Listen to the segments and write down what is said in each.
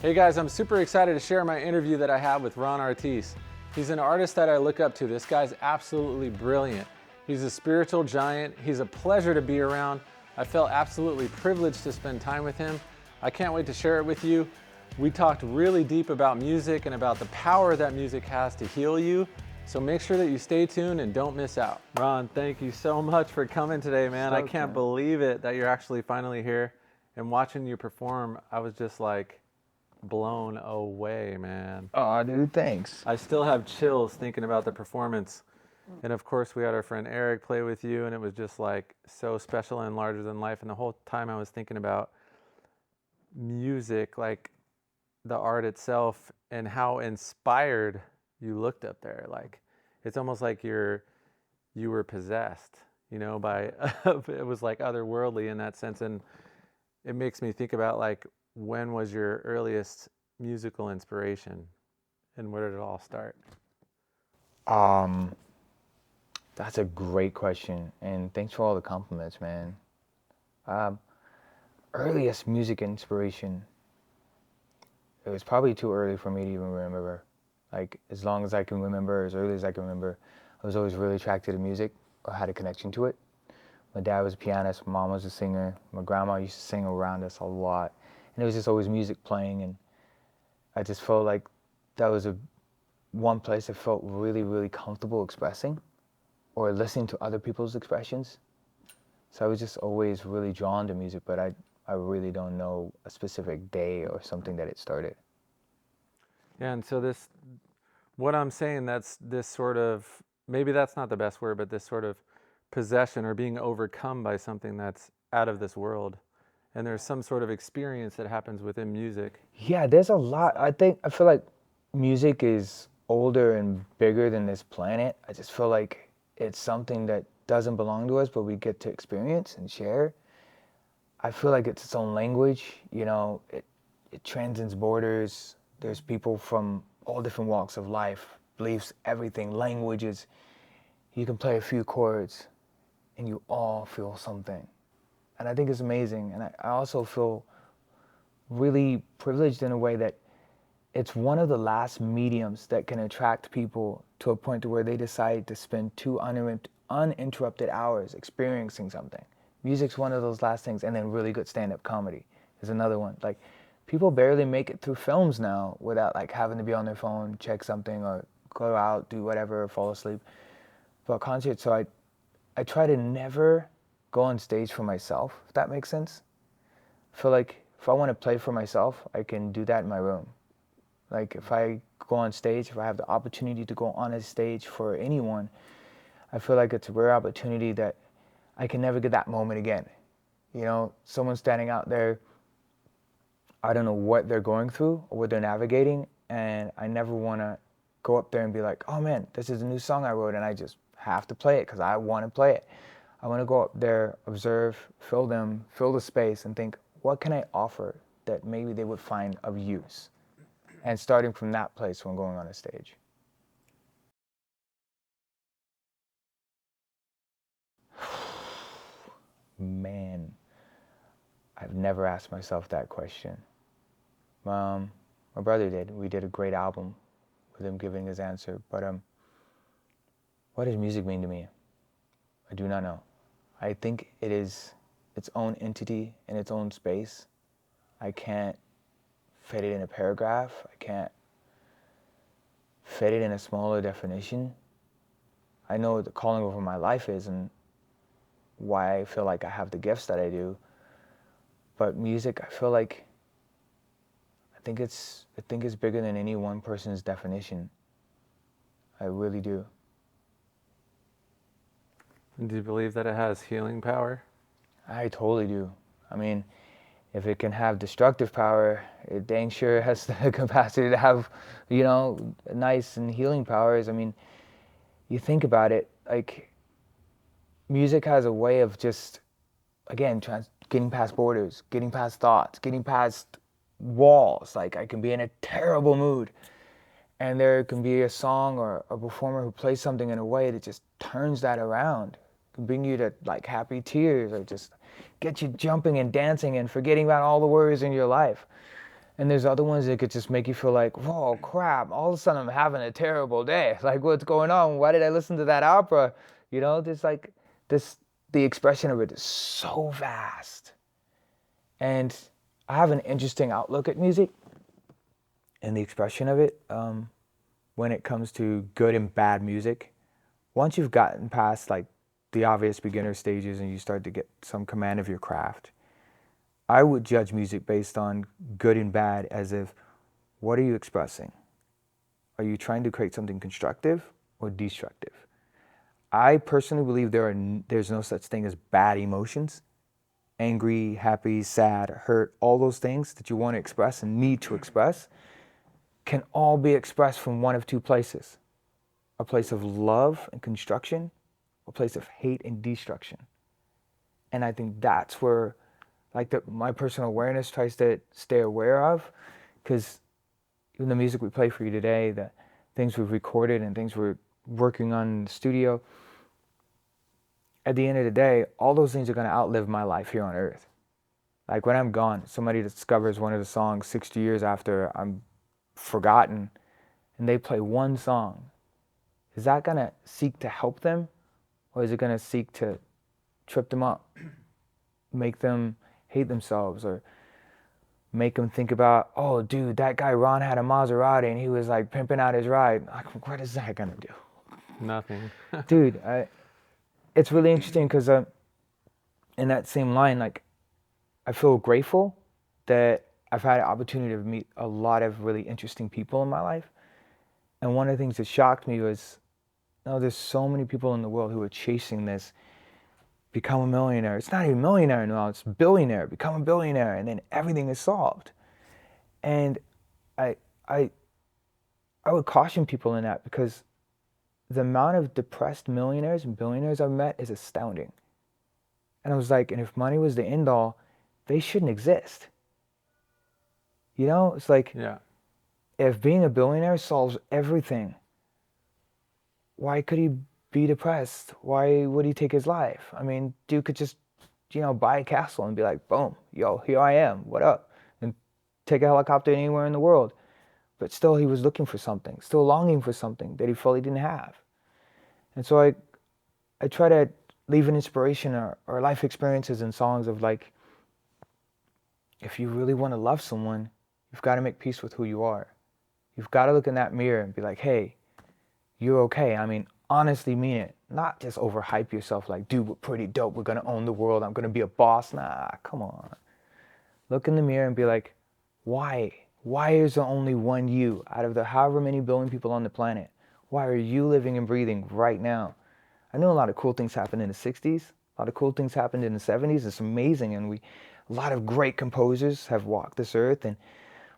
Hey guys, I'm super excited to share my interview that I had with Ron Artis. He's an artist that I look up to. This guy's absolutely brilliant. He's a spiritual giant. He's a pleasure to be around. I felt absolutely privileged to spend time with him. I can't wait to share it with you. We talked really deep about music and about the power that music has to heal you. So make sure that you stay tuned and don't miss out. Ron, thank you so much for coming today, man. I can't believe it that you're actually finally here. And watching you perform, I was just like blown away, man. Oh, dude, thanks. I still have chills thinking about the performance. And of course, we had our friend Eric play with you, and it was just like so special and larger than life. And the whole time I was thinking about music, like the art itself, and how inspired you looked up there. Like it's almost like you were possessed, you know, by it was like otherworldly in that sense. And it makes me think about like, when was your earliest musical inspiration and where did it all start? Um, that's a great question, and thanks for all the compliments, man. Um, Earliest music inspiration. It was probably too early for me to even remember. Like, as long as I can remember, as early as I can remember, I was always really attracted to music or had a connection to it. My dad was a pianist, my mom was a singer, my grandma used to sing around us a lot. And it was just always music playing, and I just felt like that was one place I felt really, really comfortable expressing or listening to other people's expressions. So I was just always really drawn to music, but I really don't know a specific day or something that it started. Yeah, and so what I'm saying, that's this sort of, maybe that's not the best word, but this sort of possession or being overcome by something that's out of this world. And there's some sort of experience that happens within music. Yeah, there's a lot. I feel like music is older and bigger than this planet. I just feel like it's something that doesn't belong to us, but we get to experience and share. I feel like it's its own language, you know, it transcends borders. There's people from all different walks of life, beliefs, everything, languages. You can play a few chords and you all feel something. And I think it's amazing. And I also feel really privileged in a way that it's one of the last mediums that can attract people to a point to where they decide to spend two uninterrupted hours experiencing something. Music's one of those last things, and then really good stand-up comedy is another one. Like, people barely make it through films now without like having to be on their phone, check something, or go out, do whatever, or fall asleep. But concerts, so I try to never go on stage for myself, if that makes sense. I feel like if I want to play for myself, I can do that in my room. Like if I go on stage, if I have the opportunity to go on a stage for anyone, I feel like it's a rare opportunity that I can never get that moment again. You know, someone standing out there, I don't know what they're going through or what they're navigating, and I never want to go up there and be like, oh man, this is a new song I wrote and I just have to play it because I want to play it. I want to go up there, observe, feel them, fill the space, and think, what can I offer that maybe they would find of use? And starting from that place when going on a stage. Man, I've never asked myself that question. My brother did. We did a great album with him giving his answer. But what does music mean to me? I do not know. I think it is its own entity in its own space. I can't fit it in a paragraph. I can't fit it in a smaller definition. I know what the calling over my life is and why I feel like I have the gifts that I do. But music, I feel like, I think it's bigger than any one person's definition. I really do. And do you believe that it has healing power? I totally do. I mean, if it can have destructive power, it dang sure has the capacity to have, you know, nice and healing powers. I mean, you think about it, like, music has a way of just, again, getting past borders, getting past thoughts, getting past walls. Like, I can be in a terrible mood, and there can be a song or a performer who plays something in a way that just turns that around. It can bring you to, like, happy tears or just get you jumping and dancing and forgetting about all the worries in your life. And there's other ones that could just make you feel like, whoa, crap, all of a sudden I'm having a terrible day. Like, what's going on? Why did I listen to that opera? You know, there's like this, the expression of it is so vast. And I have an interesting outlook at music and the expression of it when it comes to good and bad music. Once you've gotten past like the obvious beginner stages and you start to get some command of your craft, I would judge music based on good and bad as if, what are you expressing? Are you trying to create something constructive or destructive? I personally believe there's no such thing as bad emotions. Angry, happy, sad, hurt, all those things that you want to express and need to express can all be expressed from one of two places. A place of love and construction, a place of hate and destruction. And I think that's where like my personal awareness tries to stay aware of, because even the music we play for you today, the things we've recorded and things we're working on in the studio, at the end of the day, all those things are going to outlive my life here on earth. Like when I'm gone, somebody discovers one of the songs 60 years after I'm forgotten, and they play one song. Is that going to seek to help them, or is it going to seek to trip them up, make them hate themselves, or make them think about, oh, dude, that guy Ron had a Maserati and he was like pimping out his ride. Like, what is that going to do? Nothing. Dude, it's really interesting because in that same line, like, I feel grateful that I've had an opportunity to meet a lot of really interesting people in my life. And one of the things that shocked me was, there's so many people in the world who are chasing this, become a millionaire. It's not even millionaire now, it's billionaire, become a billionaire, and then everything is solved. And I would caution people in that, because the amount of depressed millionaires and billionaires I've met is astounding. And I was like, and if money was the end all, they shouldn't exist. You know, it's like, Yeah. if being a billionaire solves everything, why could he be depressed? Why would he take his life? I mean, dude could just, buy a castle and be like, boom, yo, here I am, what up? And take a helicopter anywhere in the world. But still he was looking for something, still longing for something that he fully didn't have. And so I try to leave an inspiration or life experiences in songs of like, if you really want to love someone, you've got to make peace with who you are. You've got to look in that mirror and be like, hey, you're okay. I mean, honestly mean it. Not just overhype yourself like, dude, we're pretty dope. We're going to own the world. I'm going to be a boss. Nah, come on. Look in the mirror and be like, why? Why is there only one you out of the however many billion people on the planet? Why are you living and breathing right now? I know a lot of cool things happened in the 60s. A lot of cool things happened in the 70s. It's amazing. And a lot of great composers have walked this earth, and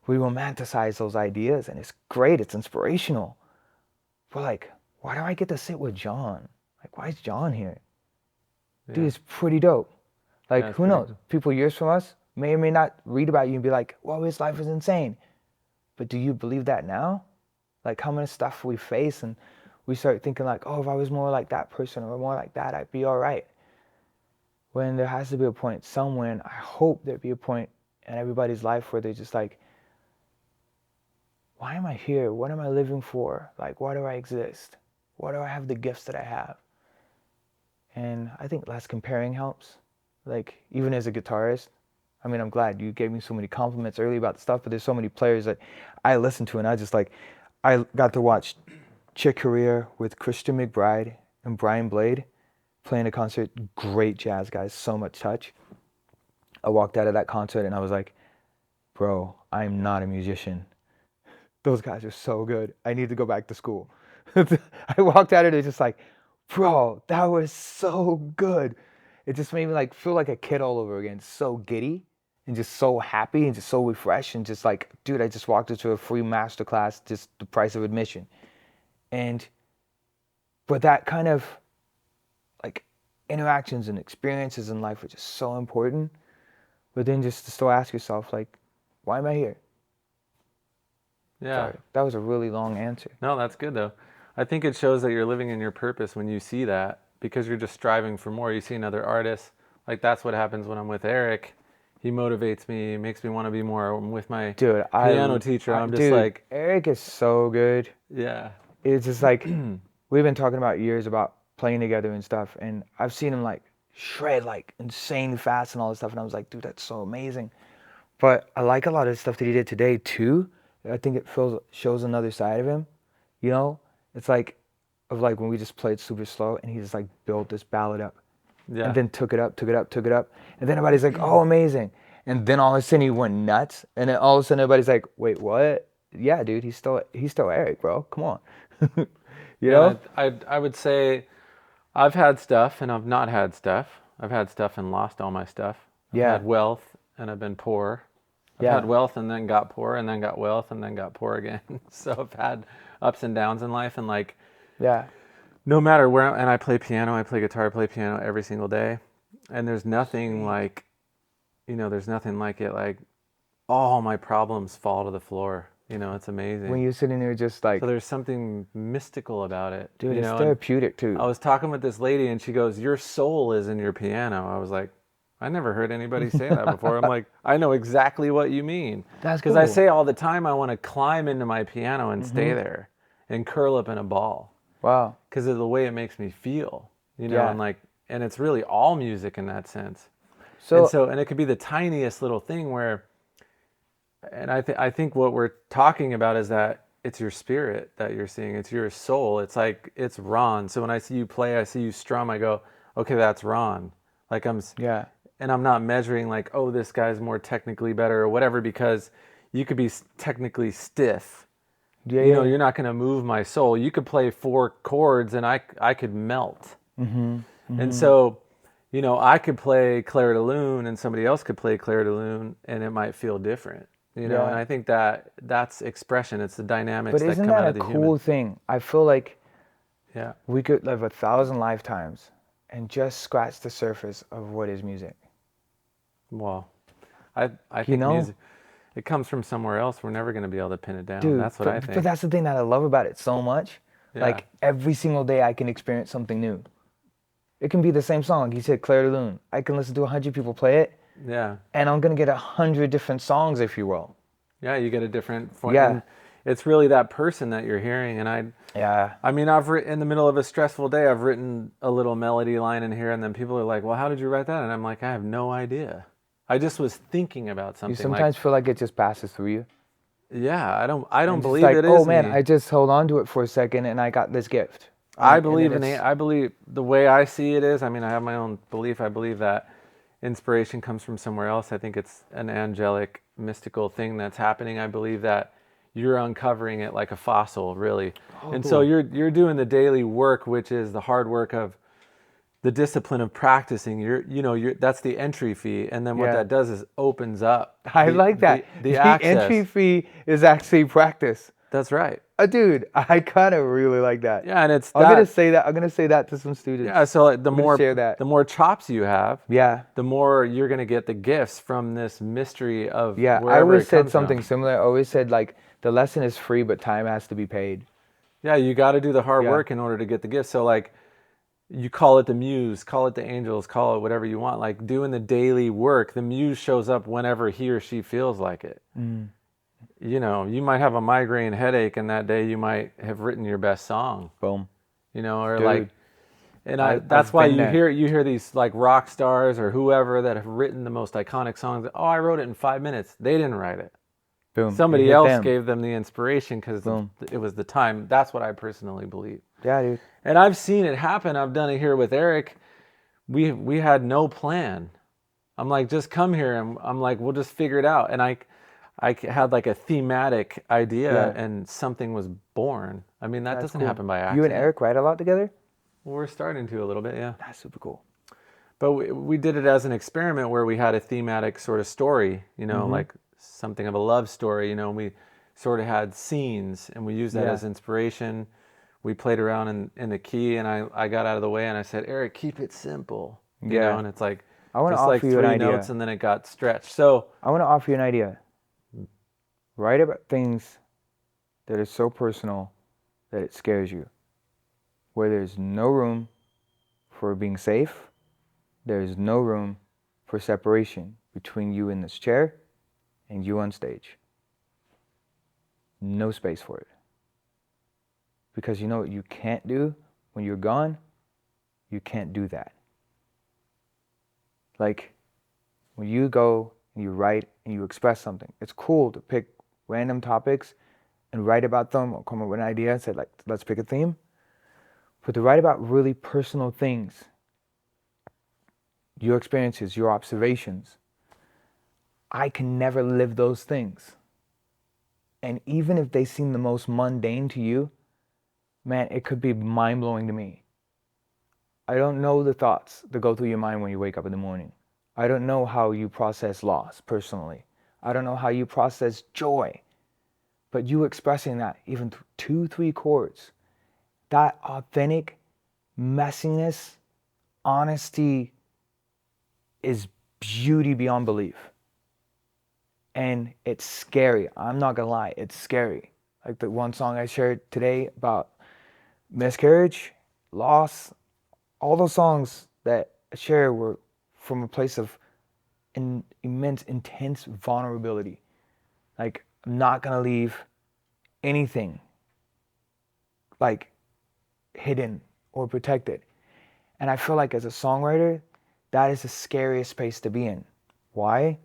we romanticize those ideas, and it's great. It's inspirational. But like, why do I get to sit with John? Like, why is John here? Yeah. Dude, it's pretty dope. Like, Yeah, who knows? Cool. People years from us may or may not read about you and be like, well, his life is insane. But do you believe that now? Like, how much stuff we face, and we start thinking like, oh, if I was more like that person or more like that, I'd be all right. When there has to be a point somewhere, and I hope there'd be a point in everybody's life where they're just like, why am I here? What am I living for? Like, why do I exist? Why do I have the gifts that I have? And I think less comparing helps. Like, even as a guitarist, I mean, I'm glad you gave me so many compliments early about the stuff, but there's so many players that I listen to, and I got to watch Chick Corea with Christian McBride and Brian Blade playing a concert. Great jazz guys, so much touch. I walked out of that concert and I was like, bro, I'm not a musician. Those guys are so good. I need to go back to school. I walked out of there just like, bro, that was so good. It just made me like feel like a kid all over again. So giddy and just so happy and just so refreshed, and just like, dude, I just walked into a free masterclass, just the price of admission. But that kind of like interactions and experiences in life are just so important. But then just to still ask yourself, like, why am I here? Yeah. Sorry, that was a really long answer. No, that's good though. I think it shows that you're living in your purpose when you see that, because you're just striving for more. You see another artist, like that's what happens when I'm with Eric. He motivates me, makes me want to be more. I'm with my Dude, piano teacher. I'm just dude, like, Eric is so good. yeah. It's just like we've been talking about years about playing together and stuff, and I've seen him like shred like insane fast and all this stuff, and I was like, dude, that's so amazing. But I like a lot of the stuff that he did today too. I think it shows another side of him. You know, it's like of like when we just played super slow, and he just like built this ballad up, Yeah. and then took it up, and then everybody's like, oh, amazing. And then all of a sudden he went nuts, and then all of a sudden everybody's like, wait, what? Yeah, dude, he's still Eric, bro. Come on. You know? I would say I've had stuff and I've not had stuff. I've had stuff and lost all my stuff. I've Yeah. had wealth and I've been poor. I've Yeah. had wealth and then got poor and then got wealth and then got poor again. So I've had ups and downs in life, and like Yeah. no matter where, and I play piano, I play guitar, I play piano every single day. And there's nothing like, there's nothing like it. Like all my problems fall to the floor. It's amazing. When you're sitting there just like, So there's something mystical about it. dude, it's and therapeutic too. I was talking with this lady and she goes, your soul is in your piano. I was like, I never heard anybody say that before. I'm like, I know exactly what you mean. That's Because I cool. say all the time, I want to climb into my piano and stay there and curl up in a ball Wow. because of the way it makes me feel, Yeah. and it's really all music in that sense. So, And it could be the tiniest little thing where, and I think what we're talking about is that it's your spirit that you're seeing. It's your soul. It's like, it's Ron. So when I see you play, I see you strum, I go, okay, that's Ron. Like yeah. and I'm not measuring like, oh, this guy's more technically better or whatever, because you could be technically stiff. Yeah. You're not going to move my soul. You could play 4 chords and I could melt. And so, I could play Clair de Lune and somebody else could play Clair de Lune and it might feel different. Yeah. And I think that's expression. It's the dynamics But that isn't come that out a of the cool human. thing? I feel like Yeah. we could live 1,000 lifetimes and just scratch the surface of what is music. Well, I think know? music, it comes from somewhere else. We're never going to be able to pin it down. Dude, That's what I think. but that's the thing that I love about it so much. Yeah. Like every single day I can experience something new. It can be the same song. Like you said, Clair de Lune. I can listen to 100 people play it, Yeah. and I'm going to get 100 different songs, if you will. Yeah, you get a different form. Yeah. And it's really that person that you're hearing. And Yeah. I mean, I've written in the middle of a stressful day, I've written a little melody line in here, and then people are like, well, how did you write that? And I'm like, I have no idea. I just was thinking about something. You sometimes feel like it just passes through you. Yeah, I don't It's believe like, it is oh man, me. I just hold on to it for a second and I got this gift. I And believe then I believe the way I see it is, I mean, I have my own belief. I believe that inspiration comes from somewhere else. I think it's an angelic, mystical thing that's happening. I believe that you're uncovering it like a fossil, really. And so cool. you're doing the daily work, which is the hard work of the discipline of practicing. That's the entry fee, and then what Yeah. that does is opens up. I like that. The access. Entry fee is actually practice. That's right. Dude, I kind of really like that. Yeah, and it's I'm that. gonna say that. I'm gonna say that to some students. Yeah, so like, I'm gonna share that. the more chops you have, Yeah. the more you're gonna get the gifts from this mystery of Yeah. I wherever always it said comes something from. similar. I always said like the lesson is free, but time has to be paid. Yeah, you got to do the hard Yeah. work in order to get the gifts. So like, you call it the muse, call it the angels, call it whatever you want. Like doing the daily work, the muse shows up whenever he or she feels like it. You might have a migraine headache, and that day you might have written your best song. Boom. Or Dude, like, and I've that's why been you there. hear these like rock stars or whoever that have written the most iconic songs. Oh, I wrote it in 5 minutes. They didn't write it. Boom. Somebody It hit else them. gave them the inspiration because Boom. it was the time. That's what I personally believe. Yeah, dude. And I've seen it happen. I've done it here with Eric. We had no plan. I'm like, just come here, and I'm like, we'll just figure it out. And I had like a thematic idea, Yeah. and something was born. I mean, that That's doesn't cool. happen by accident. You and Eric write a lot together? Well, we're starting to a little bit, yeah. That's super cool. But we did it as an experiment where we had a thematic sort of story, Mm-hmm. like something of a love story, and we sort of had scenes, and we used that Yeah. as inspiration. We played around in the key, and I got out of the way, and I said, Eric, keep it simple. Yeah. And it's like, I wanna just like offer you an 3 idea. notes, and then it got stretched. So, I want to offer you an idea. Write about things that are so personal that it scares you. Where there's no room for being safe, there's no room for separation. between you in this chair and you on stage. No space for it. Because you know what you can't do when you're gone? You can't do that. Like, when you go and you write and you express something, it's cool to pick random topics and write about them or come up with an idea and say, like, let's pick a theme. But to write about really personal things, your experiences, your observations, I can never live those things. And even if they seem the most mundane to you, man, it could be mind-blowing to me. I don't know the thoughts that go through your mind when you wake up in the morning. I don't know how you process loss personally. I don't know how you process joy. But you expressing that, even 2-3 chords, that authentic messiness, honesty is beauty beyond belief. And it's scary. I'm not gonna lie, it's scary. Like the one song I shared today about miscarriage, loss, all those songs that I share were from a place of immense, intense vulnerability. Like, I'm not gonna leave anything like hidden or protected. And I feel like as a songwriter, that is the scariest space to be in. Why?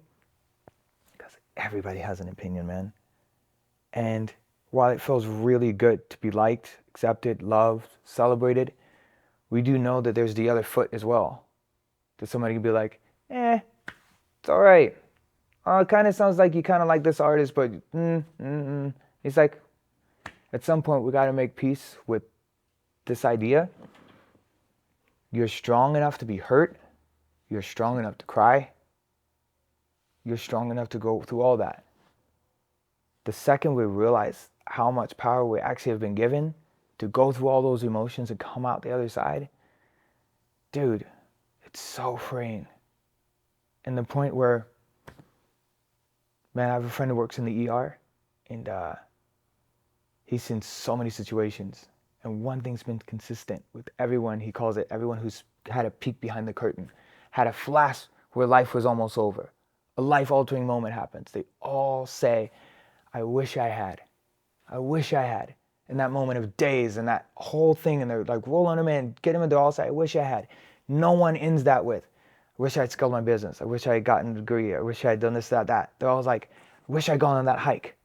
Because everybody has an opinion, man. And while it feels really good to be liked, accepted, loved, celebrated, we do know that there's the other foot as well. That somebody can be like, it's all right. It kind of sounds like you kind of like this artist, but It's like, at some point, we got to make peace with this idea. You're strong enough to be hurt. You're strong enough to cry. You're strong enough to go through all that. The second we realize how much power we actually have been given to go through all those emotions and come out the other side, dude, it's so freeing. And the point where, man, I have a friend who works in the ER, and he's seen so many situations. And one thing's been consistent with everyone, he calls it everyone who's had a peek behind the curtain, had a flash where life was almost over. A life-altering moment happens. They all say, I wish I had. I wish I had. In that moment of daze and that whole thing, and they're like, roll on him in, get him into all say, I wish I had. No one ends that with, I wish I had scaled my business. I wish I had gotten a degree. I wish I had done this, that, that. They're always like, I wish I had gone on that hike.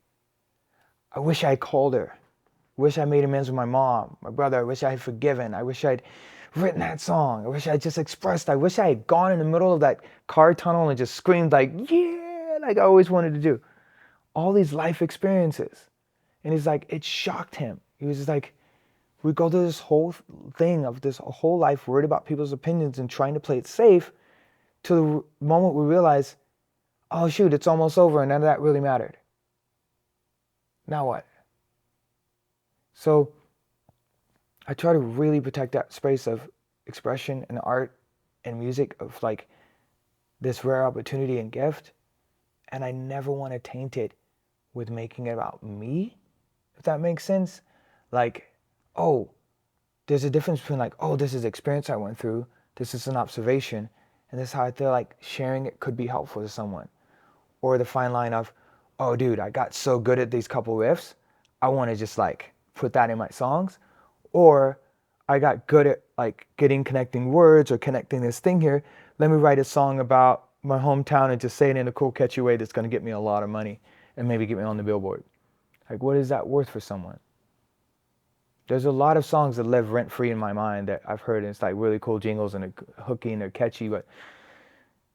I wish I had called her. I wish I made amends with my mom, my brother. I wish I had forgiven. I wish I'd written that song. I wish I had just expressed. I wish I had gone in the middle of that car tunnel and just screamed like, yeah, like I always wanted to do. All these life experiences. And he's like, it shocked him. He was just like, we go through this whole thing of this whole life worried about people's opinions and trying to play it safe to the moment we realize, oh shoot, it's almost over and none of that really mattered. Now what? So I try to really protect that space of expression and art and music of like this rare opportunity and gift. And I never want to taint it with making it about me, if that makes sense. Like, oh, there's a difference between like, oh, this is the experience I went through. This is an observation. And this is how I feel like sharing it could be helpful to someone. Or the fine line of, oh, dude, I got so good at these couple riffs. I want to just like put that in my songs. Or I got good at like connecting words or connecting this thing here. Let me write a song about my hometown and just say it in a cool, catchy way that's going to get me a lot of money and maybe get me on the billboard. Like, what is that worth for someone? There's a lot of songs that live rent-free in my mind that I've heard, and it's like really cool jingles and they're hooky and they're catchy, but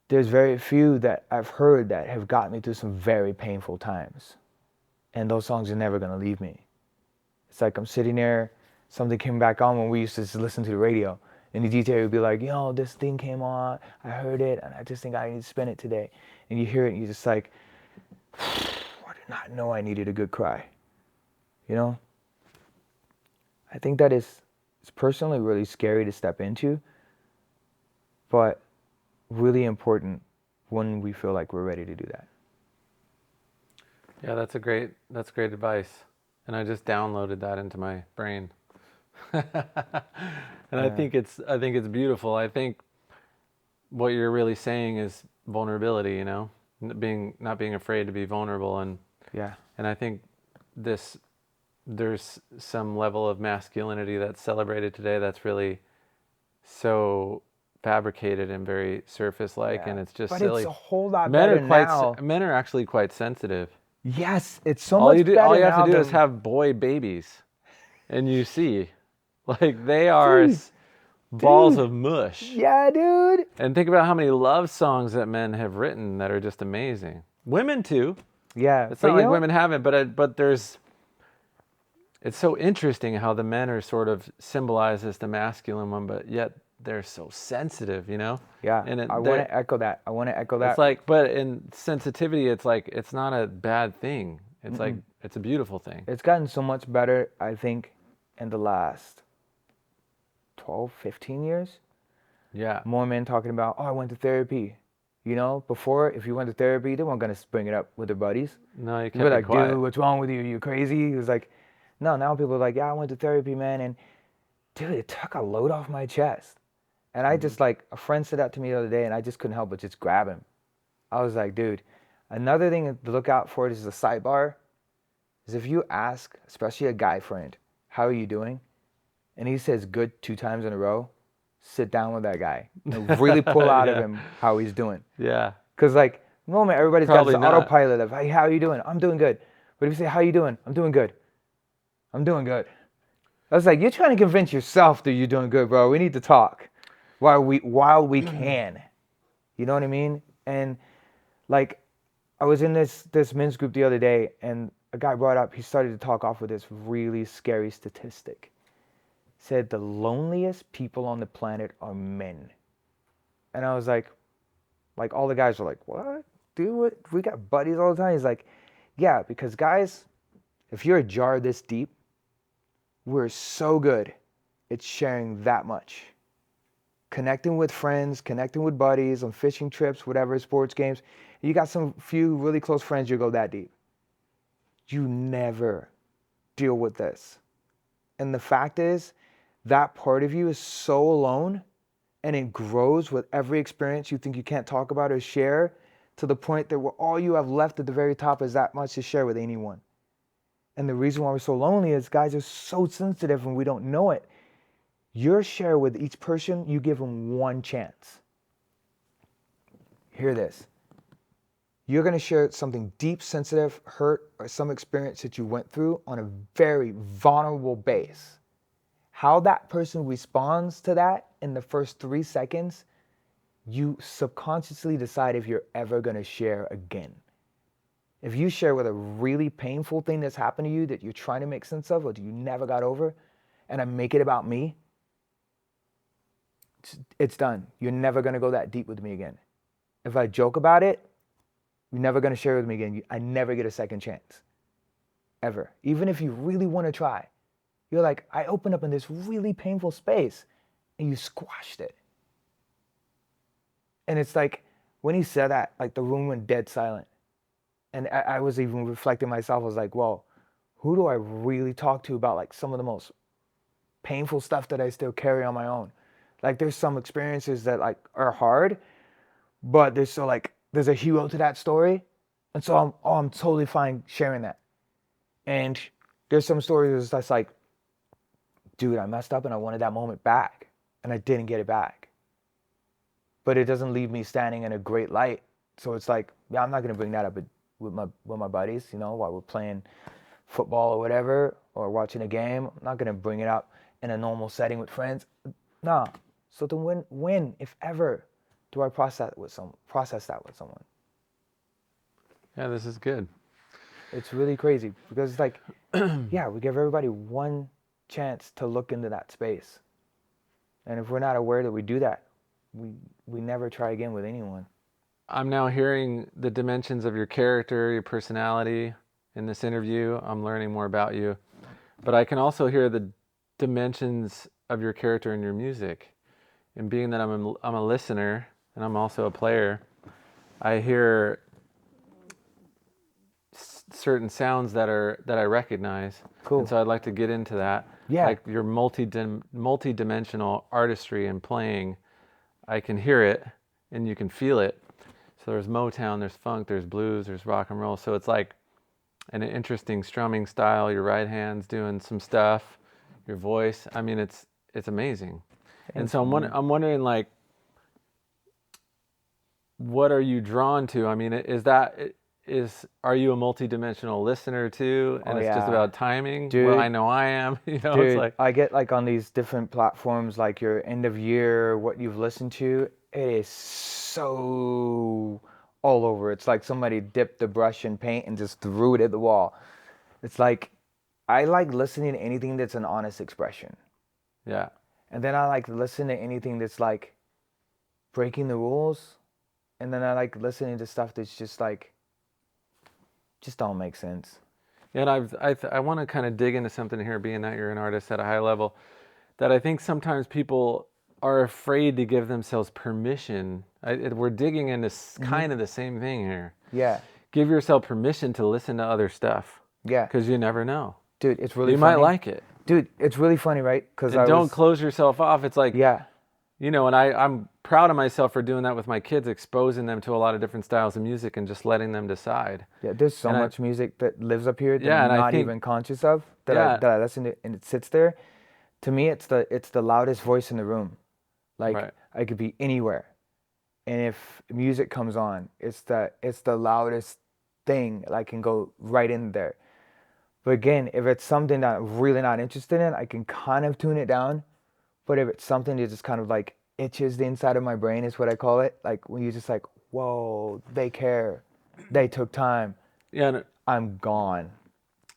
there's very few that I've heard that have got me through some very painful times. And those songs are never going to leave me. It's like I'm sitting there, something came back on when we used to just listen to the radio, and the DJ would be like, yo, this thing came on, I heard it, and I just think I need to spin it today. And you hear it, and you're just like, I did not know I needed a good cry. You know? I think that it's personally really scary to step into, but really important when we feel like we're ready to do that. Yeah, that's great advice. And I just downloaded that into my brain. And yeah. I think it's beautiful. I think what you're really saying is vulnerability, not being afraid to be vulnerable, Yeah. and I think there's some level of masculinity that's celebrated today that's really so fabricated and very surface-like, Yeah. and it's just But silly. it's a whole lot better now. Men are actually quite sensitive. Yes, it's so All much you better have to now do is than have boy babies, and you see, like they are dude, balls dude. of mush. Yeah, dude. And think about how many love songs that men have written that are just amazing. Women too. Yeah, It's but not like women haven't, but there's. It's so interesting how the men are sort of symbolized as the masculine one, but yet they're so sensitive, Yeah, And I want to echo that. I want to echo that. it's like, but in sensitivity, it's like it's not a bad thing. It's like it's a beautiful thing. It's gotten so much better, I think, in the last 12, 15 years. Yeah. More men talking about, oh, I went to therapy. Before, if you went to therapy, they weren't going to bring it up with their buddies. No, you You'd can't be be like, quiet. dude, what's wrong with you? You crazy? It was like, no, now people are like, yeah, I went to therapy, man. And dude, it took a load off my chest. And I just like, a friend said that to me the other day and I just couldn't help but just grab him. I was like, dude, another thing to look out for is the sidebar is if you ask, especially a guy friend, how are you doing? And he says good 2 times in a row, sit down with that guy and really pull out of Yeah. him how he's doing. Yeah. Because like, the moment everybody's Probably got this not. autopilot of, hey, how are you doing? I'm doing good. But if you say, how you doing? I'm doing good. I'm doing good. I was like, you're trying to convince yourself that you're doing good, bro. We need to talk while we can. You know what I mean? And like, I was in this men's group the other day, and a guy brought up, he started to talk off with this really scary statistic. Said the loneliest people on the planet are men. And I was like all the guys were like, what? Dude, what? We got buddies all the time. He's like, yeah, because guys, if you're a jar this deep, we're so good at sharing that much. Connecting with friends, connecting with buddies on fishing trips, whatever, sports games. You got some few really close friends, you go that deep. You never deal with this. And the fact is, that part of you is so alone, and it grows with every experience you think you can't talk about or share, to the point that all you have left at the very top is that much to share with anyone. And the reason why we're so lonely is guys are so sensitive and we don't know it. Your share with each person, you give them one chance. Hear this. You're going to share something deep, sensitive, hurt, or some experience that you went through on a very vulnerable base. How that person responds to that in the first 3 seconds, you subconsciously decide if you're ever going to share again. If you share with a really painful thing that's happened to you that you're trying to make sense of or that you never got over, and I make it about me, it's done. You're never going to go that deep with me again. If I joke about it, you're never going to share with me again. I never get a second chance. Ever. Even if you really want to try. You're like, I opened up in this really painful space and you squashed it. And it's like, when he said that, like the room went dead silent. And I was even reflecting myself. I was like, well, who do I really talk to about like some of the most painful stuff that I still carry on my own? Like there's some experiences that like are hard, but there's a hero to that story. And so I'm totally fine sharing that. And there's some stories that's like, dude, I messed up and I wanted that moment back and I didn't get it back. But it doesn't leave me standing in a great light. So it's like, yeah, I'm not going to bring that up with my buddies, while we're playing football or whatever, or watching a game. I'm not going to bring it up in a normal setting with friends. No. So then when, if ever, do I process that with someone? Yeah, this is good. It's really crazy because it's like, yeah, we give everybody one chance to look into that space. And if we're not aware that we do that, we never try again with anyone. I'm now hearing the dimensions of your character, your personality in this interview. I'm learning more about you. But I can also hear the dimensions of your character in your music. And being that I'm a listener and I'm also a player, I hear certain sounds that I recognize. Cool. And so I'd like to get into that. Yeah. Like your multi-dimensional artistry and playing. I can hear it and you can feel it. So there's Motown, there's funk, there's blues, there's rock and roll. So it's like an interesting strumming style. Your right hand's doing some stuff, your voice. I mean, it's amazing. And so I'm wondering, like, what are you drawn to? I mean, are you a multi-dimensional listener too? And it's just about timing? Dude, well, I know I am. You know, dude, it's like, I get like on these different platforms, like your end of year, what you've listened to, it is so all over. It's like somebody dipped the brush in paint and just threw it at the wall. It's like, I like listening to anything that's an honest expression. yeah. And then I like listen to anything that's like breaking the rules. And then I like listening to stuff that's just like, just don't make sense. And I want to kind of dig into something here, being that you're an artist at a high level, that I think sometimes people are afraid to give themselves permission. We're digging into kind of the same thing here. Yeah. Give yourself permission to listen to other stuff. Yeah. Because you never know. Dude, it's really You funny. might like it. Dude, it's really funny, right? Because don't close yourself off. It's like, yeah. you know, and I'm proud of myself for doing that with my kids, exposing them to a lot of different styles of music and just letting them decide. Yeah, there's so much music that lives up here that Yeah, I'm and I not think- even conscious of that I listen to, and it sits there. To me, it's the loudest voice in the room. Like Right. I could be anywhere, and if music comes on, it's the loudest thing. I can go right in there. But again, if it's something that I'm really not interested in, I can kind of tune it down. But if it's something that just kind of like itches the inside of my brain, is what I call it. Like when you're just like, whoa, they care, they took time. Yeah. And I'm gone.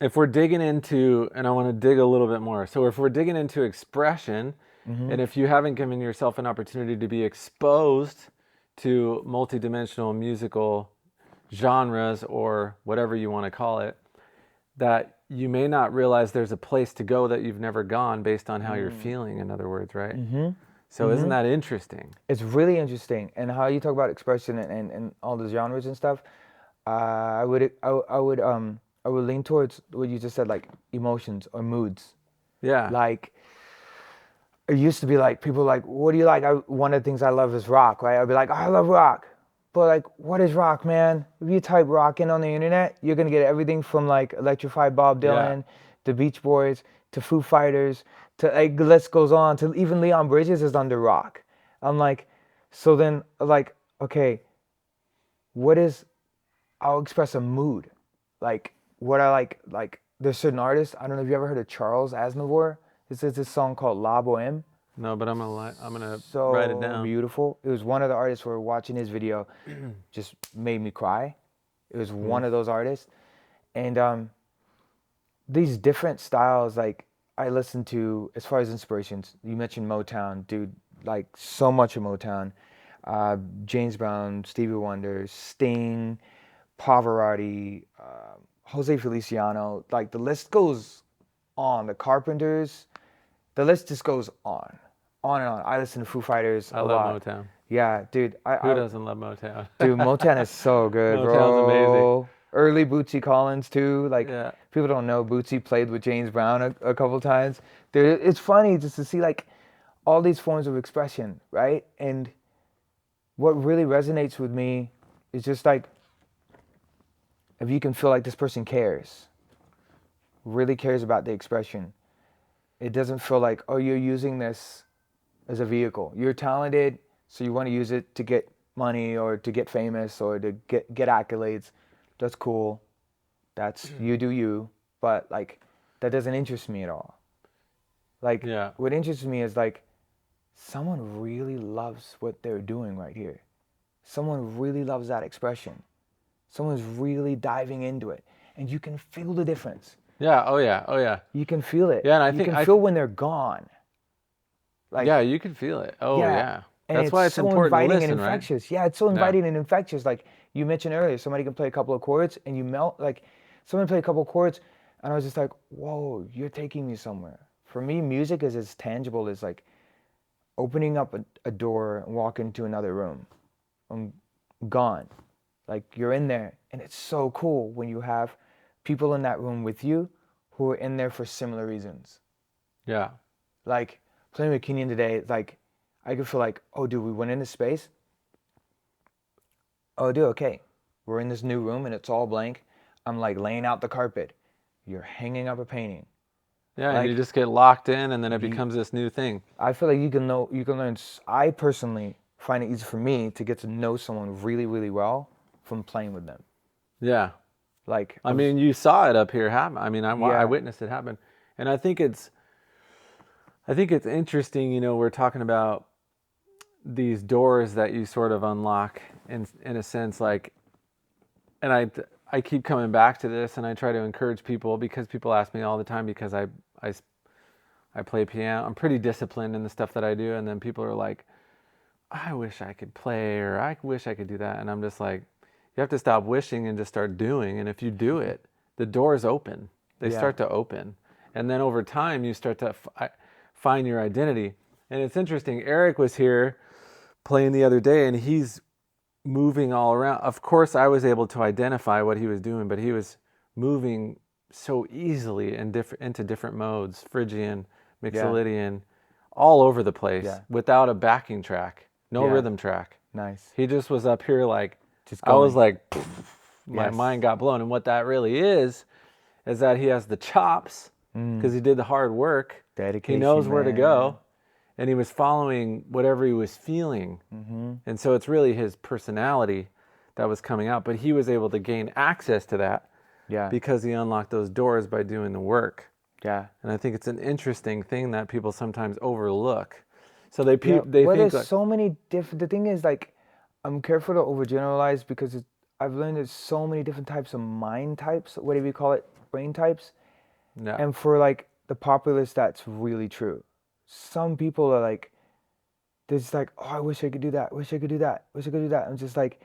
if we're digging into, and I want to dig a little bit more. So if we're digging into expression, and if you haven't given yourself an opportunity to be exposed to multidimensional musical genres or whatever you want to call it, that you may not realize there's a place to go that you've never gone based on how you're feeling, in other words, right? So isn't that interesting? It's really interesting. And how you talk about expression and all the genres and stuff, I would lean towards what you just said, like emotions or moods. Yeah. Like, it used to be like, people like, what do you like? One of the things I love is rock, right? I'd be like, oh, I love rock. But like, what is rock, man? If you type rock in on the internet, you're going to get everything from like Electrified Bob Dylan, to Beach Boys, to Foo Fighters, to like, the list goes on, to even Leon Bridges is under rock. I'm like, so then like, okay, I'll express a mood. Like, what I like, there's certain artists, I don't know if you ever heard of Charles Aznavour. This is this song called La Boheme. No, but I'm gonna So write it down. beautiful. It was one of the artists where watching his video just made me cry. It was one of those artists. And these different styles, like I listen to, as far as inspirations, you mentioned Motown, dude, like so much of Motown. James Brown, Stevie Wonder, Sting, Pavarotti, Jose Feliciano, like the list goes on. The Carpenters, the list just goes on and on. I listen to Foo Fighters a lot. I love Motown. Yeah, dude. Who doesn't love Motown? Dude, Motown is so good, bro. Motown's amazing. Early Bootsy Collins too. Like, Yeah. people don't know Bootsy played with James Brown a couple times. Dude, it's funny just to see like all these forms of expression, right? And what really resonates with me is just like, if you can feel like this person cares, really cares about the expression. It doesn't feel like, oh, you're using this as a vehicle. You're talented, so you want to use it to get money or to get famous or to get accolades. That's cool. That's you do you. But like, that doesn't interest me at all. Like, what interests me is like, someone really loves what they're doing right here. Someone really loves that expression. Someone's really diving into it, and you can feel the difference. Yeah. Oh yeah. Oh yeah. You can feel it. Yeah, and I you think can feel when they're gone. Like, yeah, you can feel it. Oh yeah. And That's why it's so important to inviting listen, and right? infectious. Yeah, it's so inviting and infectious. Like you mentioned earlier, somebody can play a couple of chords and you melt. Like someone played a couple of chords, and I was just like, whoa, you're taking me somewhere. For me, music is as tangible as like opening up a door and walking into another room. I'm gone. Like you're in there, and it's so cool when you have people in that room with you who are in there for similar reasons. Yeah. Like playing with Kenyon today, like I could feel like, oh dude, we went into space. oh, dude, okay, we're in this new room and it's all blank. I'm like laying out the carpet. You're hanging up a painting. Yeah, and you Like, just get locked in, and then it you, becomes this new thing. I feel like you can learn. I personally find it easy for me to get to know someone really, really well from playing with them. Yeah. Like, I mean, you saw it up here happen. I mean, I yeah, witnessed it happen, and I think it's interesting. You know, we're talking about these doors that you sort of unlock in a sense, like, and I keep coming back to this, and I try to encourage people because people ask me all the time because I I play piano. I'm pretty disciplined in the stuff that I do, and then people are like, I wish I could play, or I wish I could do that, and I'm just like, you have to stop wishing and just start doing, and if you do it, the doors open. They yeah, start to open, and then over time you start to find your identity. And it's interesting. Eric was here playing the other day, and he's moving all around. Of course, I was able to identify what he was doing, but he was moving so easily into different modes, Phrygian, yeah, Mixolydian, all over the place yeah, without a backing track, no yeah. rhythm track. Nice. He just was up here like, Just I was going. like, my Yes. mind got blown. And what that really is that he has the chops because he did the hard work. He Dedication, knows where to man. go, and he was following whatever he was feeling. And so it's really his personality that was coming out, but he was able to gain access to that Yeah, because he unlocked those doors by doing the work. yeah. And I think it's an interesting thing that people sometimes overlook. So Yeah, they well, think there's like, so many different. The thing is, like, I'm careful to overgeneralize because I've learned there's so many different types of mind types, whatever you call it, brain types. no, And for like the populace, that's really true. Some people are like, they're just like, oh, I wish I could do that. Wish I could do that. Wish I could do that. I'm just like,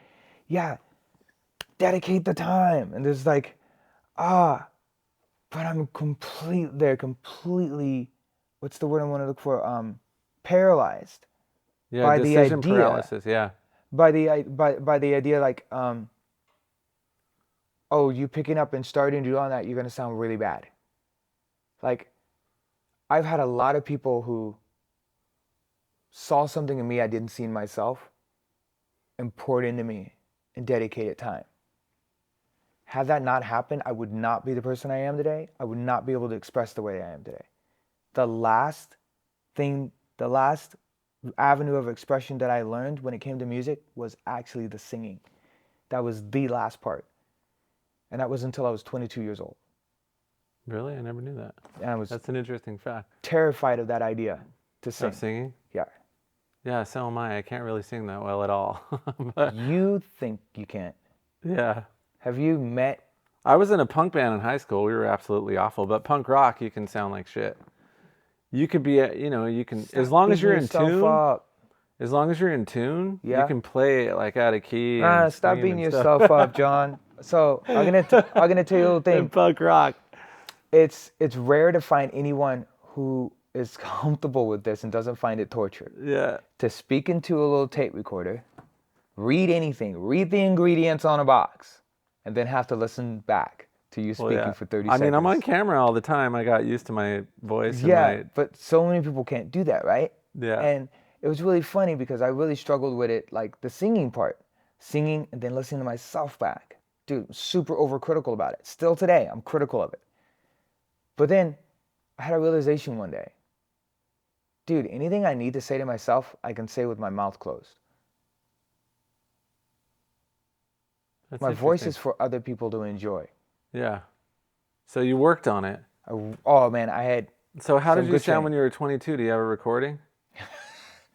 yeah, dedicate the time. And there's like, ah, but they're completely, what's the word I want to look for? Paralyzed yeah, by the decision idea. paralysis. Yeah, By the idea like oh, you picking up and starting to do all that, you're gonna sound really bad. Like, I've had a lot of people who saw something in me I didn't see in myself and poured into me and dedicated time. Had that not happened, I would not be the person I am today. I would not be able to express the way I am today. The last the last avenue of expression that I learned when it came to music was actually the singing. That was the last part. And that was until I was 22 years old. really, I never knew that. And I was That's an interesting fact. terrified of that idea to Of sing. singing. Yeah. Yeah, so am I. I can't really sing that well at all. But You think you can't. yeah, Have you met? I was in a punk band in high school. We were absolutely awful, but punk rock, you can sound like shit. You could be, you know, you can, as long as Beating you're in yourself tune, up. as long as you're in tune, you Yeah. can play it like out of key and Stop scream beating and stuff. yourself up, John. So I'm gonna tell you a little thing. In punk rock. It's rare to find anyone who is comfortable with this and doesn't find it torture. Yeah. To speak into a little tape recorder, read anything, read the ingredients on a box, and then have to listen back to you Well, speaking yeah. for 30 I seconds. mean, I'm on camera all the time. I got used to my voice and Yeah, my, but so many people can't do that, right? yeah. And it was really funny because I really struggled with it, like the singing part. Singing and then listening to myself back. Dude, super overcritical about it. Still today, I'm critical of it. But then I had a realization one day. Dude, anything I need to say to myself, I can say with my mouth closed. That's My voice interesting. is for other people to enjoy. Yeah. So you worked on it. Oh man, I had So how some did you good sound training. when you were 22? Do you have a recording?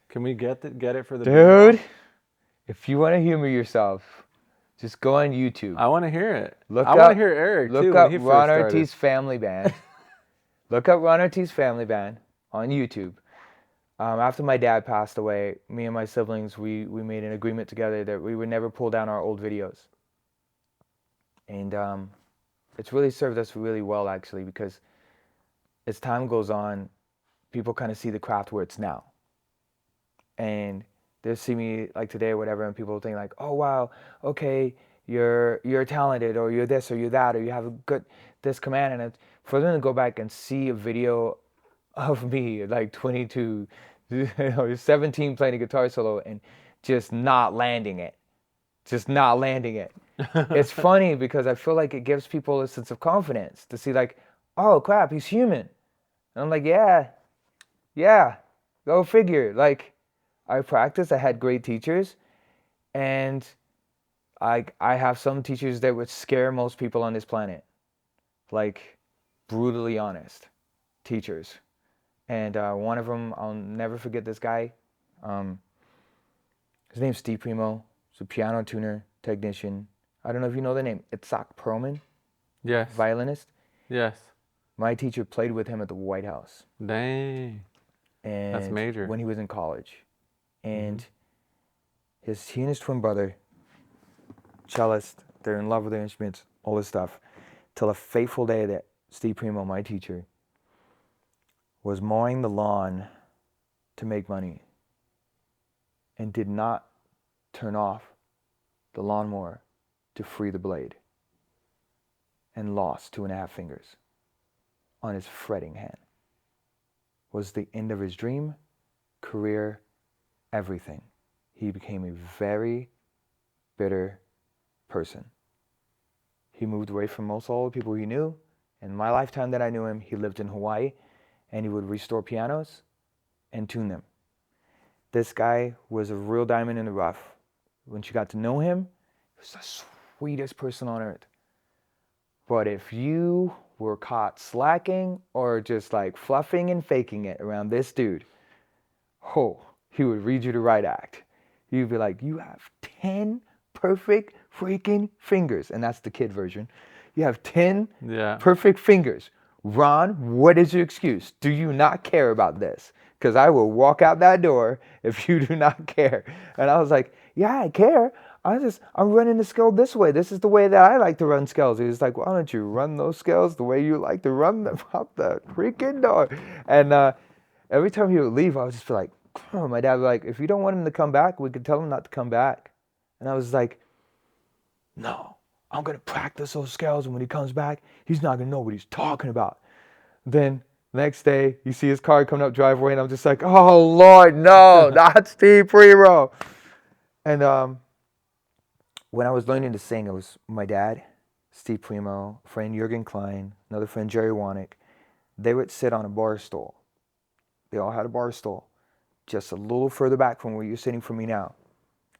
Can we get it for the Dude, if you want to humor yourself, just go on YouTube. I want to hear it. Look I want to up- hear Eric Look too up when he Ron first started. Artis Family Band. Look up Ron Artis Family Band on YouTube. After my dad passed away, me and my siblings, we made an agreement together that we would never pull down our old videos. And it's really served us really well, actually, because as time goes on, people kind of see the craft where it's now. And they'll see me like today or whatever, and people think like, oh, wow, okay, you're talented, or you're this, or you're that, or you have a good this command. And it's, for them to go back and see a video of me like 22, 17 playing a guitar solo and just not landing it, just not landing it. It's funny because I feel like it gives people a sense of confidence to see like, oh crap, he's human. And I'm like, yeah, go figure. Like, I practiced, I had great teachers, and I have some teachers that would scare most people on this planet. Like, brutally honest teachers. And one of them, I'll never forget this guy. Um, his name's Steve Primo. He's a piano tuner, technician. I don't know if you know the name. Itzhak Perlman, Yes. violinist. Yes. My teacher played with him at the White House. Dang. And That's major. when he was in college. And he and his twin brother, cellist, they're in love with their instruments, all this stuff. Till a fateful day that Steve Primo, my teacher, was mowing the lawn to make money and did not turn off the lawnmower to free the blade and lost 2.5 fingers on his fretting hand. Was the end of his dream, career, everything. He became a very bitter person. He moved away from most all the people he knew. In my lifetime that I knew him, he lived in Hawaii and he would restore pianos and tune them. This guy was a real diamond in the rough. When you got to know him, he was the sweetest person on earth. But if you were caught slacking or just like fluffing and faking it around this dude, he would read you the right act. He'd be like, you have 10 perfect freaking fingers. And that's the kid version. You have 10 perfect fingers. Ron, what is your excuse? Do you not care about this? Because I will walk out that door if you do not care. And I was like, yeah, I care. I'm running the scale this way. This is the way that I like to run scales. He was like, why don't you run those scales the way you like to run them out the freaking door? And every time he would leave, I would just be like, oh, my dad would be like, if you don't want him to come back, we could tell him not to come back. And I was like, no, I'm going to practice those scales. And when he comes back, he's not going to know what he's talking about. Then next day, you see his car coming up driveway, and I'm just like, oh, Lord, no, not Steve Primo. And when I was learning to sing, it was my dad, Steve Primo, friend Jürgen Klein, another friend Jerry Wanick. They would sit on a bar stool. They all had a bar stool, just a little further back from where you're sitting from me now.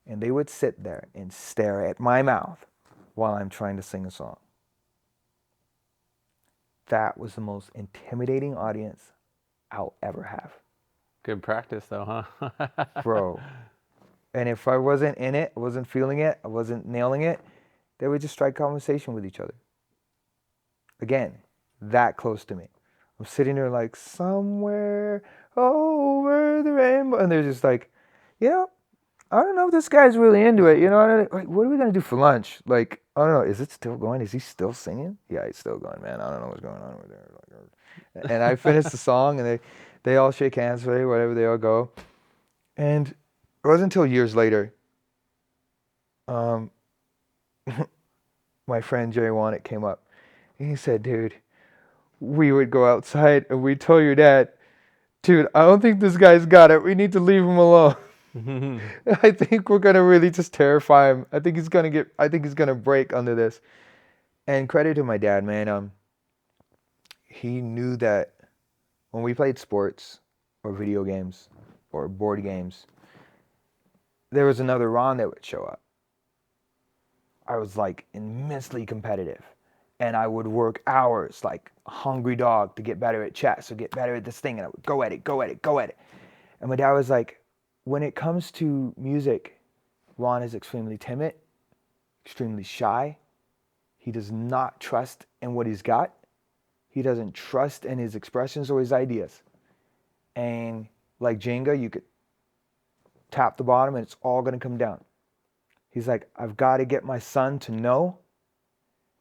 And they would sit there and stare at my mouth while I'm trying to sing a song. That was the most intimidating audience I'll ever have. Good practice though, huh? Bro. And if I wasn't in it, I wasn't feeling it, I wasn't nailing it, they would just strike conversation with each other. Again, that close to me. I'm sitting there like, somewhere over the rainbow. And they're just like, I don't know if this guy's really into it. Like, what are we going to do for lunch? Like, I don't know. Is it still going? Is he still singing? Yeah, he's still going, man. I don't know what's going on over there. And I finished the song, and they all shake hands with it, whatever, they all go. And it wasn't until years later, my friend Jerry Wanick came up, and he said, dude, we would go outside, and we'd tell your dad, dude, I don't think this guy's got it. We need to leave him alone. I think we're gonna really just terrify him. I think he's gonna break under this. And credit to my dad, man. He knew that when we played sports or video games or board games, there was another Ron that would show up. I was like immensely competitive, and I would work hours like a hungry dog to get better at chess or get better at this thing, and I would go at it. And my dad was like, when it comes to music, Ron is extremely timid, extremely shy. He does not trust in what he's got. He doesn't trust in his expressions or his ideas. And like Jenga, you could tap the bottom and it's all going to come down. He's like, I've got to get my son to know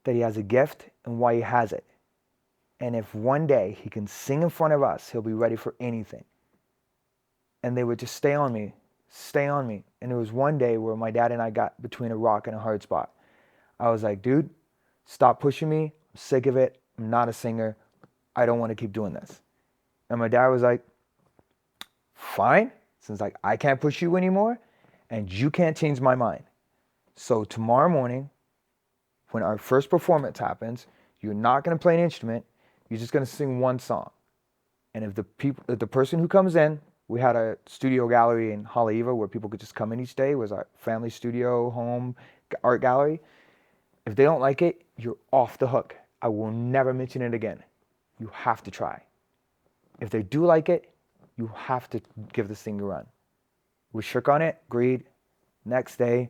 that he has a gift and why he has it. And if one day he can sing in front of us, he'll be ready for anything. And they would just stay on me. And there was one day where my dad and I got between a rock and a hard spot. I was like, dude, stop pushing me. I'm sick of it. I'm not a singer. I don't want to keep doing this. And my dad was like, fine. Since like I can't push you anymore and you can't change my mind. So tomorrow morning, when our first performance happens, you're not going to play an instrument. You're just going to sing one song. And if the person who comes in, we had a studio gallery in Haleiwa where people could just come in each day. It was our family studio, home, art gallery. If they don't like it, you're off the hook. I will never mention it again. You have to try. If they do like it, you have to give this thing a run. We shook on it, agreed. Next day,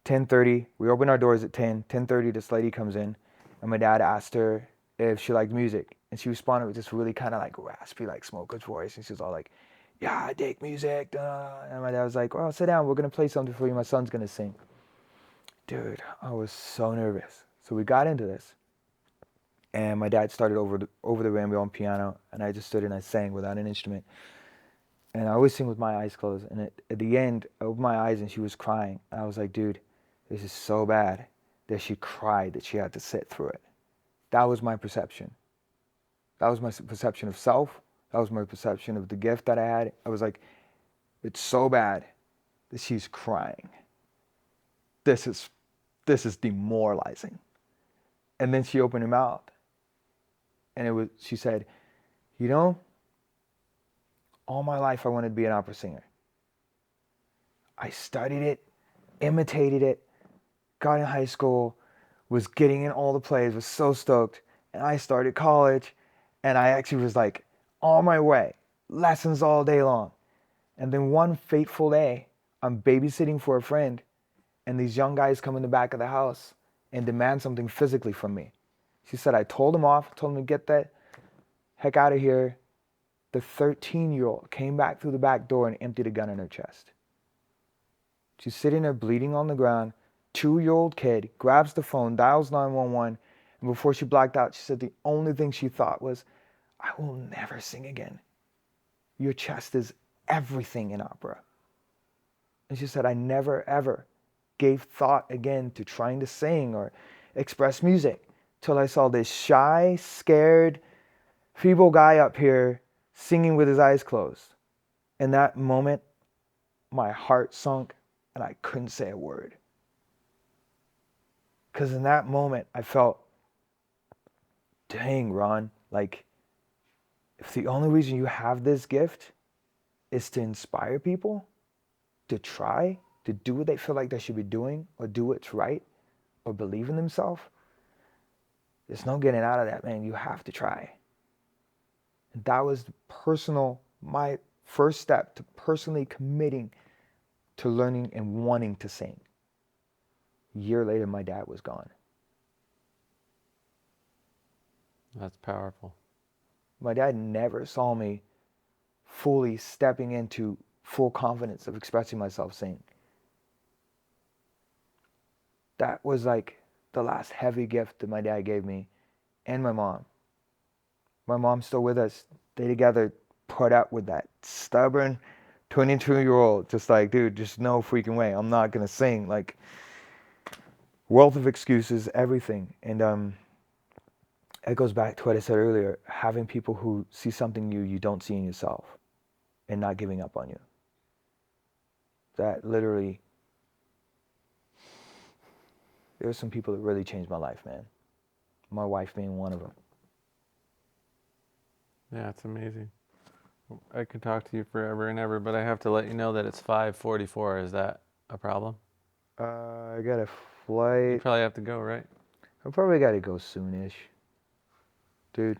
10:30, we open our doors at 10. 10:30, this lady comes in, and my dad asked her if she liked music. And she responded with this really kind of like raspy, like smoker's voice. And she was all like, yeah, I dig music. Duh. And my dad was like, well, sit down. We're going to play something for you. My son's going to sing. Dude, I was so nervous. So we got into this. And my dad started over the rainbow on piano. And I just stood and I sang without an instrument. And I always sing with my eyes closed. And at the end, I opened my eyes and she was crying. And I was like, dude, this is so bad that she cried that she had to sit through it. That was my perception. That was my perception of self. That was my perception of the gift that I had. I was like, it's so bad that she's crying. This is demoralizing. And then she opened her mouth. And she said, you know, all my life I wanted to be an opera singer. I studied it, imitated it, got in high school, was getting in all the plays, was so stoked. And I started college, and I actually was like on my way, lessons all day long. And then one fateful day, I'm babysitting for a friend, and these young guys come in the back of the house and demand something physically from me. She said, I told them off, told them to get the heck out of here. The 13-year-old came back through the back door and emptied a gun in her chest. She's sitting there bleeding on the ground. 2-year-old kid grabs the phone, dials 911, and before she blacked out, she said the only thing she thought was, I will never sing again. Your chest is everything in opera. And she said, I never, ever gave thought again to trying to sing or express music till I saw this shy, scared, feeble guy up here singing with his eyes closed. In that moment, my heart sunk and I couldn't say a word. Because in that moment, I felt, dang, Ron, like, if the only reason you have this gift is to inspire people to try, to do what they feel like they should be doing, or do what's right, or believe in themselves, there's no getting out of that, man. You have to try. And that was my first step to personally committing to learning and wanting to sing. A year later, my dad was gone. That's powerful. My dad never saw me fully stepping into full confidence of expressing myself singing. That was like the last heavy gift that my dad gave me, and my mom. My mom's still with us. They together put up with that stubborn 22-year-old, just like, dude, just no freaking way. I'm not gonna sing. Like, wealth of excuses, everything. And it goes back to what I said earlier, having people who see something you don't see in yourself and not giving up on you. That literally, there's some people that really changed my life, man. My wife being one of them. Yeah, it's amazing. I could talk to you forever and ever, but I have to let you know that it's 5:44. Is that a problem? I got a You flight. probably have to go, right? I probably got to go soonish. Dude,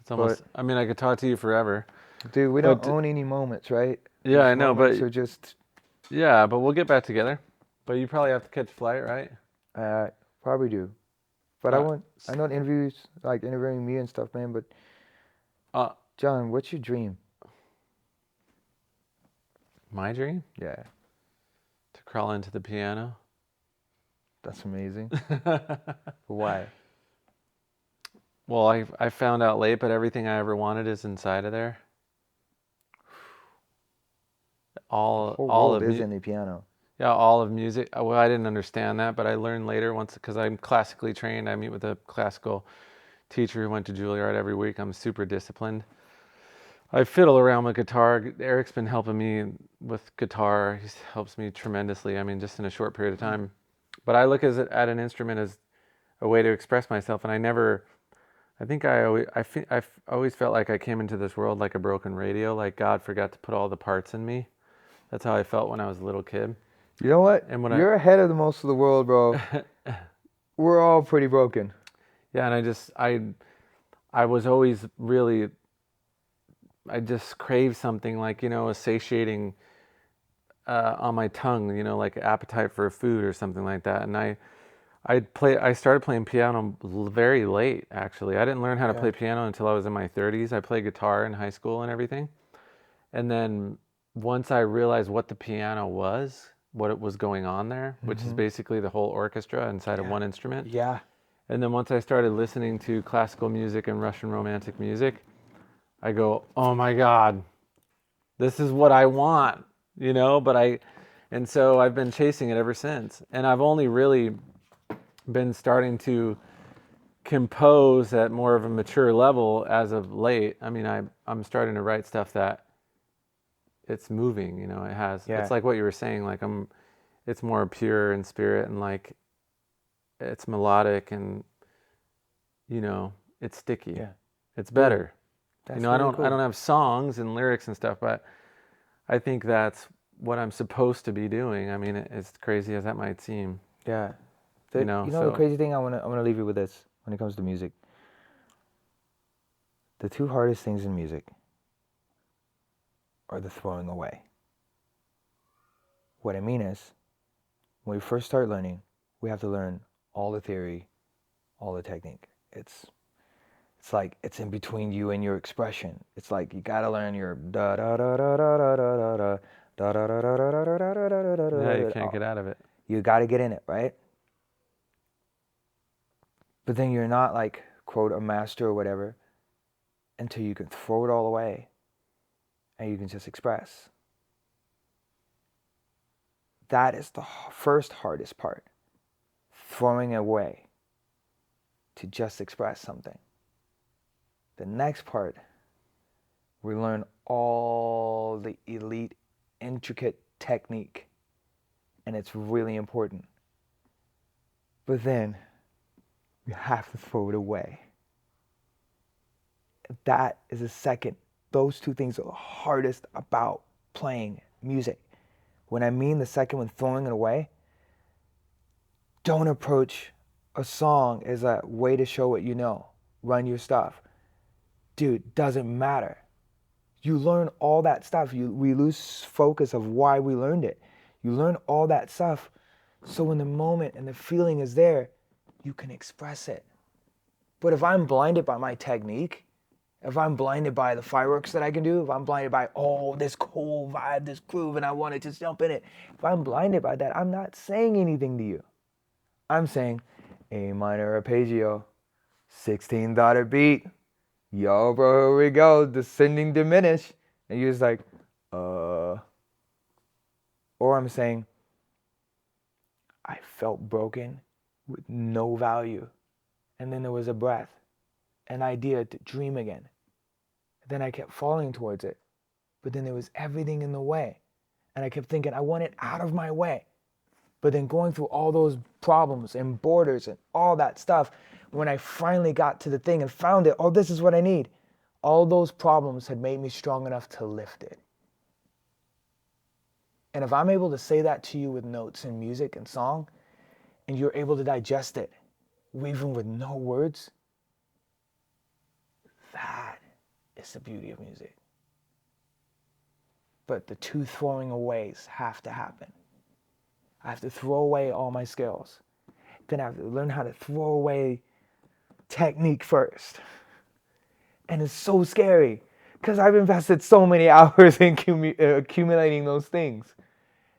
It's almost, I mean, I could talk to you forever. we don't own any moments, right? Yeah, These I know, moments but are just, yeah, but we'll get back together. But you probably have to catch a flight, right? probably do. But Uh, I know interviews, like interviewing me and stuff, man, but uh, John, what's your dream? my dream? Yeah, To crawl into the piano. that's amazing. Why? Well, I found out late, but everything I ever wanted is inside of there. The whole All world of is in the piano. Yeah, all of music. Well, I didn't understand that, but I learned later once because I'm classically trained. I meet with a classical teacher who went to Juilliard every week. I'm super disciplined. I fiddle around with guitar. Eric's been helping me with guitar. He helps me tremendously. I mean, just in a short period of time. But I look at an instrument as a way to express myself, and I think I've always felt like I came into this world like a broken radio, like God forgot to put all the parts in me. That's how I felt when I was a little kid. You know what? And when You're ahead of the most of the world, bro. We're all pretty broken. Yeah, and I was always really, I just crave something like, a satiating on my tongue, like appetite for food or something like that. And I started playing piano very late, actually. I didn't learn how to play piano until I was in my 30s. I played guitar in high school and everything. And then once I realized what the piano was, what it was going on there, which is basically the whole orchestra inside of one instrument. Yeah. And then once I started listening to classical music and Russian romantic music, I go, oh my God, this is what I want, and so I've been chasing it ever since. And I've only really been starting to compose at more of a mature level as of late. I mean, I'm starting to write stuff that it's moving, it has, it's like what you were saying, like it's more pure in spirit and like it's melodic and, it's sticky. Yeah. It's better. That's I really cool. I don't have songs and lyrics and stuff, but I think that's what I'm supposed to be doing. I mean, as crazy as that might seem. Yeah. The crazy thing, I wanna leave you with this when it comes to music. The two hardest things in music are the throwing away. What I mean is, when we first start learning, we have to learn all the theory, all the technique. It's like it's in between you and your expression. It's like you gotta learn your da da da da da da da da da da da da da da da da da da da. Yeah, you can't get out of it. You gotta get in it, right? But then you're not like, quote, a master or whatever until you can throw it all away and you can just express. That is the first hardest part. Throwing away to just express something. The next part, we learn all the elite, intricate technique, and it's really important. But then, you have to throw it away. That is the second. Those two things are the hardest about playing music. When I mean the second one, throwing it away, don't approach a song as a way to show what you know. Run your stuff. Dude, doesn't matter. You learn all that stuff. We lose focus of why we learned it. You learn all that stuff, so when the moment and the feeling is there, you can express it. But if I'm blinded by my technique, if I'm blinded by the fireworks that I can do, if I'm blinded by, this cool vibe, this groove, and I want to just jump in it, if I'm blinded by that, I'm not saying anything to you. I'm saying A minor arpeggio, 16th beat. Yo, bro, here we go, descending diminish. And you're just like, Or I'm saying, I felt broken with no value. And then there was a breath, an idea to dream again. Then I kept falling towards it. But then there was everything in the way. And I kept thinking, I want it out of my way. But then going through all those problems and borders and all that stuff, when I finally got to the thing and found it, this is what I need. All those problems had made me strong enough to lift it. And if I'm able to say that to you with notes and music and song, and you're able to digest it, even with no words, that is the beauty of music. But the two throwing aways have to happen. I have to throw away all my skills. Then I have to learn how to throw away technique first. And it's so scary because I've invested so many hours in accumulating those things.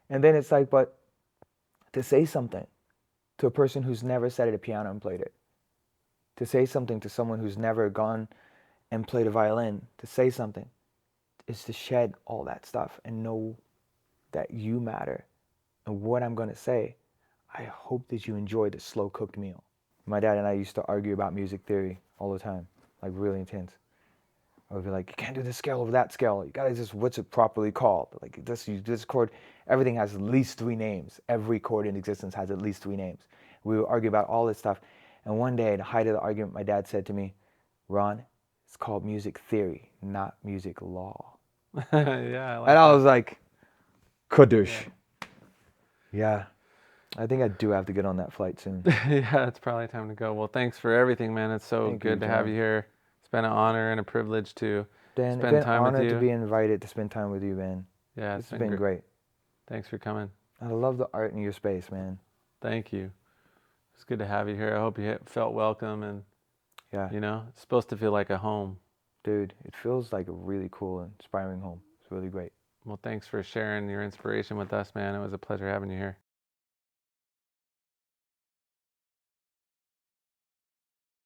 And then it's like, but to say something to a person who's never sat at a piano and played it, to say something to someone who's never gone and played a violin, to say something is to shed all that stuff and know that you matter. And what I'm going to say, I hope that you enjoy the slow cooked meal. My dad and I used to argue about music theory all the time, like really intense. Or be like, you can't do this scale over that scale. You gotta just, what's it properly called? Like this chord, everything has at least 3 names. Every chord in existence has at least 3 names. We would argue about all this stuff. And one day, at the height of the argument, my dad said to me, Ron, it's called music theory, not music law. Yeah, I like And I that. was like, Kadush. Yeah. I think I do have to get on that flight soon. Yeah, it's probably time to go. Well, thanks for everything, man. It's so Thank good you, to have John. you here. It's been an honor and a privilege to Dan, it's spend been time with honored to you. be invited to spend time with you, man. Yeah, This has been great. Thanks for coming. I love the art in your space, man. Thank you. It's good to have you here. I hope you felt welcome, and Yeah. you know, it's supposed to feel like a home. Dude, it feels like a really cool and inspiring home. It's really great. Well, thanks for sharing your inspiration with us, man. It was a pleasure having you here.